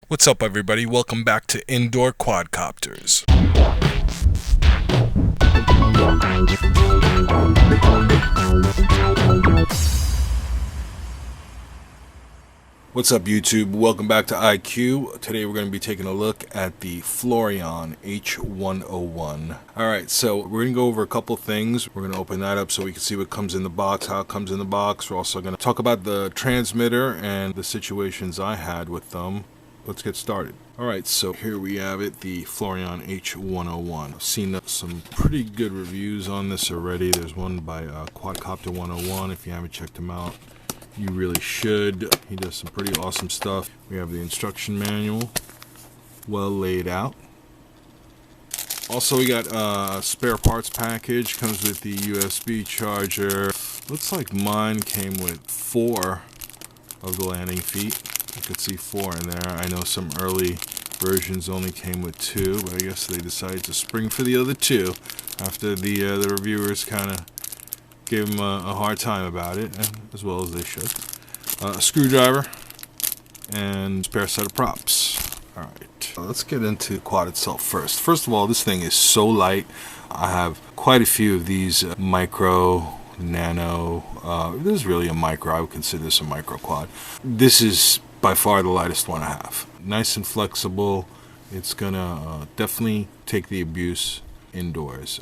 What's up, everybody? Welcome back to Indoor Quadcopters. What's up, YouTube? Welcome back to IQ. Today we're going to be taking a look at the Floureon H101. Alright, so we're going to go over a couple things. We're going to open that up so we can see what comes in the box, how it comes in the box. We're also going to talk about the transmitter and the situations I had with them. Let's get started. Alright, so here we have it, the Floureon H101. I've seen some pretty good reviews on this already. There's one by Quadcopter 101. If you haven't checked him out, you really should. He does some pretty awesome stuff. We have the instruction manual, well laid out. Also, we got a spare parts package. Comes with the USB charger. Looks like mine came with 4 of the landing feet. You could see 4 in there. I know some early versions only came with 2, but I guess they decided to spring for the other 2 after the reviewers kind of gave them a hard time about it, as well as they should. A screwdriver and spare set of props. Alright, let's get into the quad itself first. First of all, this thing is so light. I have quite a few of these micro, nano. This is really a micro. I would consider this a micro quad. This is by far the lightest one I have. Nice and flexible. It's gonna definitely take the abuse indoors.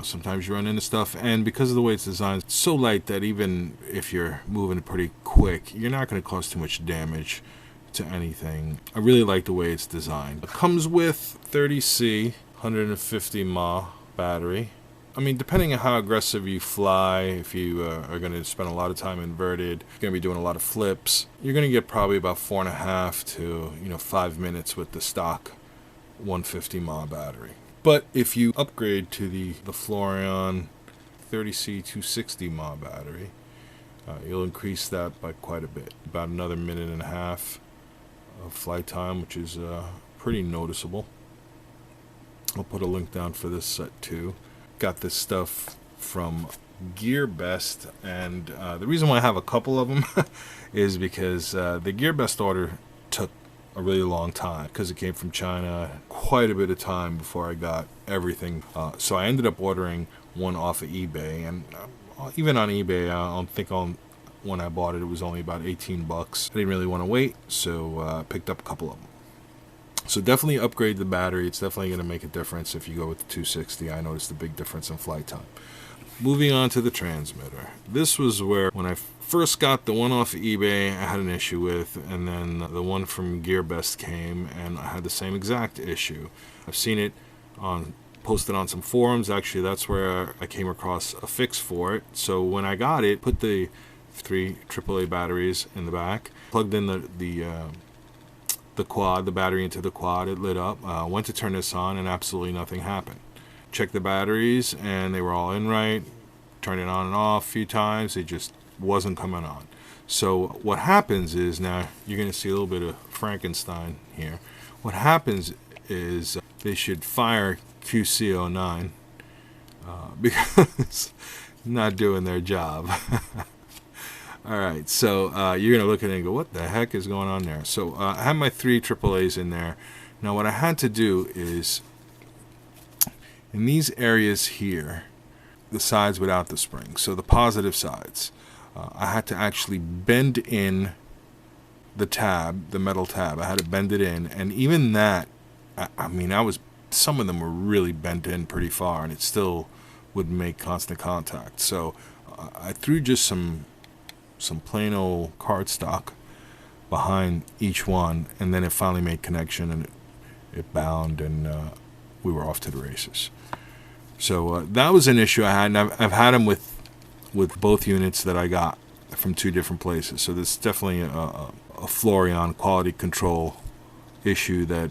Sometimes you run into stuff, and because of the way it's designed, it's so light that even if you're moving pretty quick, you're not going to cause too much damage to anything. I really like the way it's designed. It comes with 30C 150 mAh battery. I mean, depending on how aggressive you fly, if you are going to spend a lot of time inverted, you're going to be doing a lot of flips, you're going to get probably about 4.5 to 5 minutes with the stock 150 mAh battery. But if you upgrade to the Floureon 30C 260 mAh battery, you'll increase that by quite a bit. About another 1.5 minutes of flight time, which is pretty noticeable. I'll put a link down for this set too. Got this stuff from Gearbest, and the reason why I have a couple of them is because the Gearbest order took a really long time because it came from China. Quite a bit of time before I got everything. So I ended up ordering one off of eBay, and even on eBay, when I bought it, it was only about 18 bucks. I didn't really want to wait, so I picked up a couple of them. So definitely upgrade the battery. It's definitely going to make a difference if you go with the 260. I noticed a big difference in flight time. Moving on to the transmitter. This was where, when I first got the one off of eBay, I had an issue with, and then the one from Gearbest came, and I had the same exact issue. I've seen it posted on some forums. Actually, that's where I came across a fix for it. So when I got it, put the 3 AAA batteries in the back, plugged in the quad, the battery into the quad, it lit up. Went to turn this on, and absolutely nothing happened. Checked the batteries, and they were all in right. Turned it on and off a few times. It just wasn't coming on. So what happens is, now you're going to see a little bit of Frankenstein here. What happens is they should fire QC09 because not doing their job. Alright, so you're going to look at it and go, what the heck is going on there? So I have my 3 AAAs in there. Now what I had to do is, in these areas here, the sides without the spring, so the positive sides, I had to actually bend in the tab, the metal tab. I had to bend it in, and even that, some of them were really bent in pretty far, and it still would make constant contact. So I threw just some plain old cardstock behind each one, and then it finally made connection, and it bound, and we were off to the races. So that was an issue I had, and I've had them with both units that I got from 2 different places. So this is definitely a Floureon quality control issue that,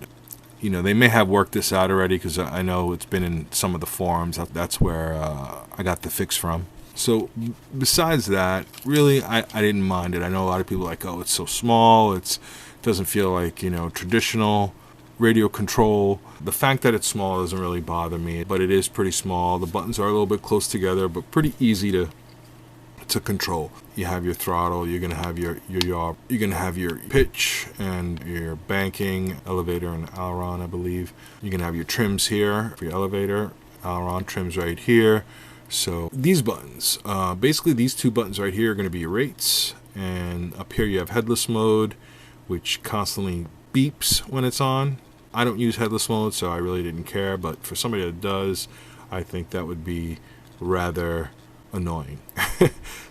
they may have worked this out already, because I know it's been in some of the forums. That's where I got the fix from. So besides that, really, I didn't mind it. I know a lot of people are like, oh, it's so small. It doesn't feel like, traditional radio control. The fact that it's small doesn't really bother me, but it is pretty small. The buttons are a little bit close together, but pretty easy to to control. You have your throttle, you're gonna have your yaw, you're gonna have your pitch and your banking, elevator and aileron, I believe. You're gonna have your trims here for your elevator, aileron trims right here. So these buttons, basically these two buttons right here are gonna be your rates, and up here you have headless mode, which constantly beeps when it's on. I don't use headless mode, so I really didn't care, but for somebody that does, I think that would be rather annoying.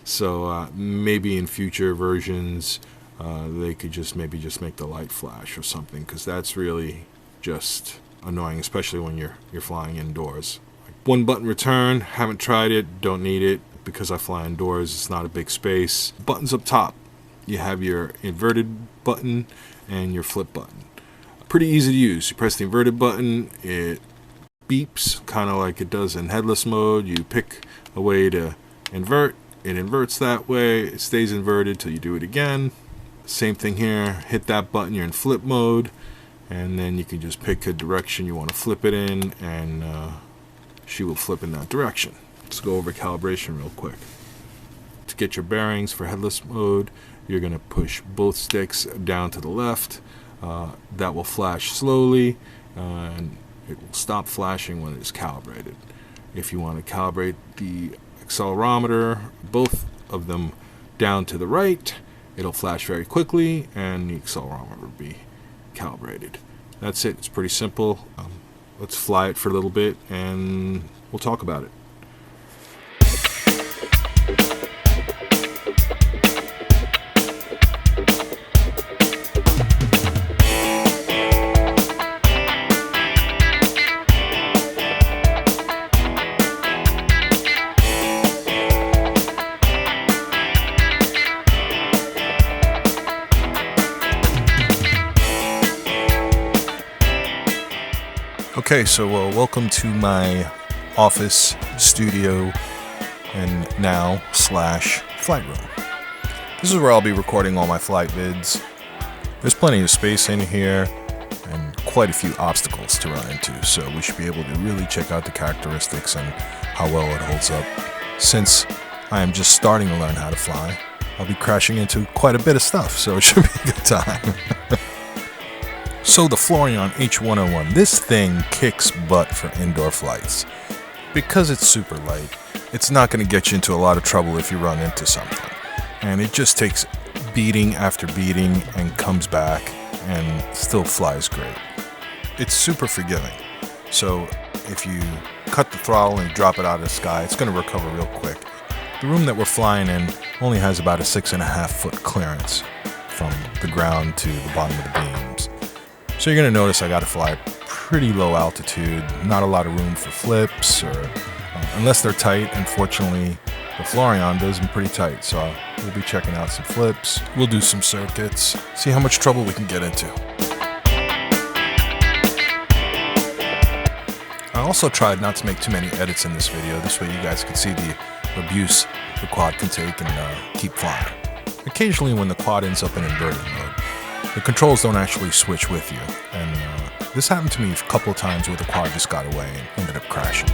So maybe in future versions they could just maybe make the light flash or something, because that's really just annoying, especially when you're flying indoors. One button return, haven't tried it, don't need it, because I fly indoors, it's not a big space. Buttons up top, you have your inverted button and your flip button. Pretty easy to use. You press the inverted button, it beeps kind of like it does in headless mode. You pick a way to invert, it inverts that way, it stays inverted till you do it again. Same thing here, hit that button, you're in flip mode, and then you can just pick a direction you want to flip it in, and she will flip in that direction. Let's go over calibration real quick. To get your bearings for headless mode, you're going to push both sticks down to the left. That will flash slowly, and it will stop flashing when it is calibrated. If you want to calibrate the accelerometer, both of them down to the right, it'll flash very quickly and the accelerometer will be calibrated. That's it. It's pretty simple. Let's fly it for a little bit and we'll talk about it. Okay, so welcome to my office, studio, and now / flight room. This is where I'll be recording all my flight vids. There's plenty of space in here and quite a few obstacles to run into, so we should be able to really check out the characteristics and how well it holds up. Since I am just starting to learn how to fly, I'll be crashing into quite a bit of stuff, so it should be a good time. So the Floureon H101, this thing kicks butt for indoor flights. Because it's super light, it's not going to get you into a lot of trouble if you run into something. And it just takes beating after beating and comes back and still flies great. It's super forgiving. So if you cut the throttle and drop it out of the sky, it's going to recover real quick. The room that we're flying in only has about a 6.5 foot clearance from the ground to the bottom of the beams. So you're going to notice I got to fly pretty low altitude, not a lot of room for flips, or unless they're tight. Unfortunately, the Floureon does them pretty tight, so we'll be checking out some flips. We'll do some circuits, see how much trouble we can get into. I also tried not to make too many edits in this video, this way you guys can see the abuse the quad can take and keep flying. Occasionally when the quad ends up in inverted mode, the controls don't actually switch with you, and this happened to me a couple of times where the quad just got away and ended up crashing.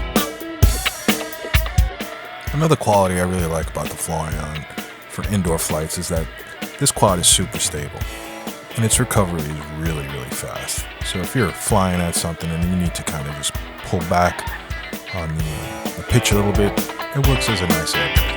Another quality I really like about the Floureon for indoor flights is that this quad is super stable, and its recovery is really, really fast. So if you're flying at something and you need to kind of just pull back on the pitch a little bit, it works as a nice air brake.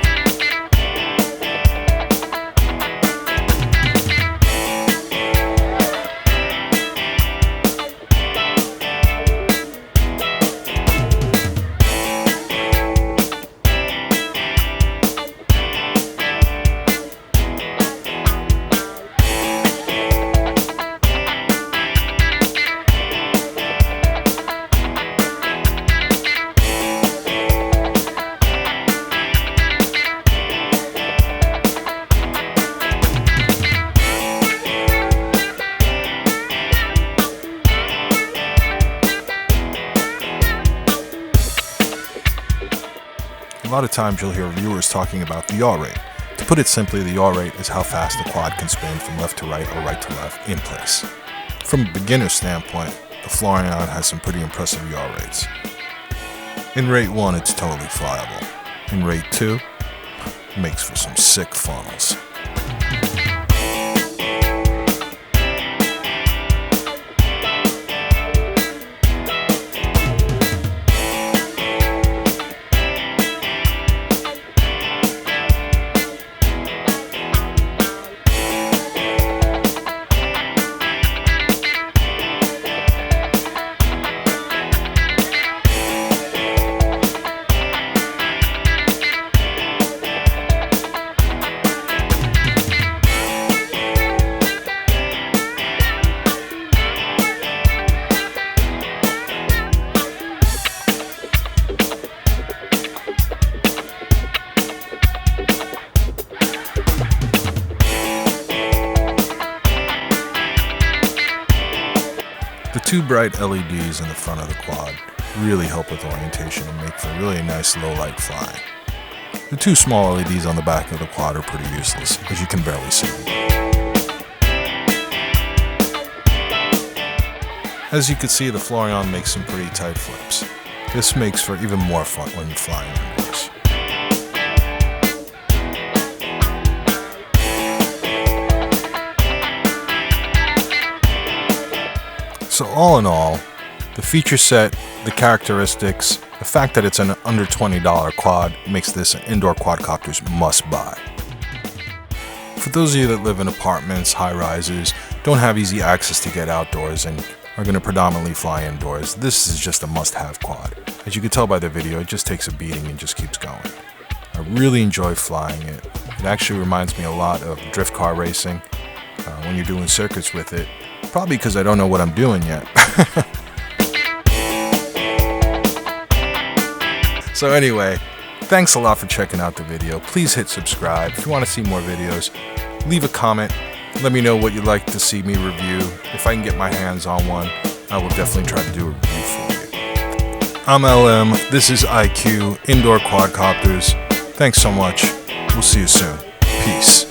A lot of times you'll hear viewers talking about the yaw rate. To put it simply, the yaw rate is how fast the quad can spin from left to right or right to left in place. From a beginner's standpoint, the Floureon has some pretty impressive yaw rates. In rate 1, it's totally flyable. In rate 2, makes for some sick funnels. The two bright LEDs in the front of the quad really help with orientation and make for really nice low light flying. The two small LEDs on the back of the quad are pretty useless, as you can barely see them. As you can see, the Floureon makes some pretty tight flips. This makes for even more fun when you're flying indoors. So all in all, the feature set, the characteristics, the fact that it's an under $20 quad makes this an indoor quadcopter's must buy. For those of you that live in apartments, high rises, don't have easy access to get outdoors and are going to predominantly fly indoors, this is just a must-have quad. As you can tell by the video, it just takes a beating and just keeps going. I really enjoy flying it. It actually reminds me a lot of drift car racing when you're doing circuits with it. Probably because I don't know what I'm doing yet. So anyway, thanks a lot for checking out the video. Please hit subscribe. If you want to see more videos, leave a comment. Let me know what you'd like to see me review. If I can get my hands on one, I will definitely try to do a review for you. I'm LM. This is IQ, Indoor Quadcopters. Thanks so much. We'll see you soon. Peace.